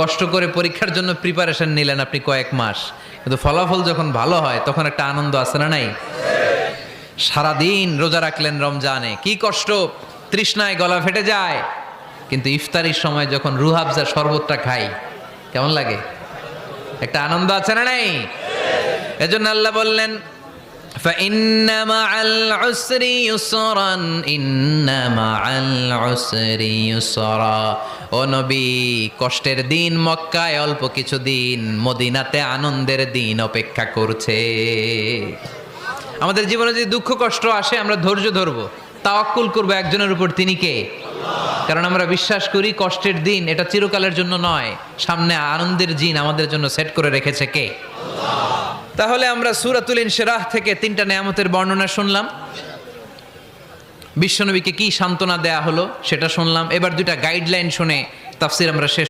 কষ্ট করে পরীক্ষার জন্য প্রিপারেশন নিলেন আপনি কয়েক মাস, কিন্তু ফলাফল যখন ভালো হয় তখন একটা আনন্দ আছে না নাই? সারাদিন রোজা রাখলেন রমজানে, কি কষ্ট, তৃষ্ণায় গলা ফেটে যায়, কিন্তু ইফতারির সময় যখন রুহ আফজা শরবতটা খাই কেমন লাগে? একটা আনন্দ আছে না নাই? এজন্য আল্লাহ বললেন فإن مع العسر يسرا إن مع العسر يسرا ও নবী, কষ্টের দিন মক্কায় অল্প কিছু দিন, মদিনাতে আনন্দের দিন অপেক্ষা করছে। আমাদের জীবনে যদি দুঃখ কষ্ট আসে আমরা ধৈর্য ধরবো, তাওয়াক্কুল করবো একজনের উপর, তিনি কে? কারণ আমরা বিশ্বাস করি কষ্টের দিন এটা চিরকালের জন্য নয়, সামনে আনন্দের দিন আমাদের জন্য সেট করে রেখেছে কে? তাহলে আমরা সূরাতুল ইনশিরাহ থেকে 3টা নেয়ামতের বর্ণনা শুনলাম, বিশ্বনবীকে কি সান্ত্বনা দেয়া হলো সেটা শুনলাম। এবার 2টা গাইডলাইন শুনে তাফসীর আমরা শেষ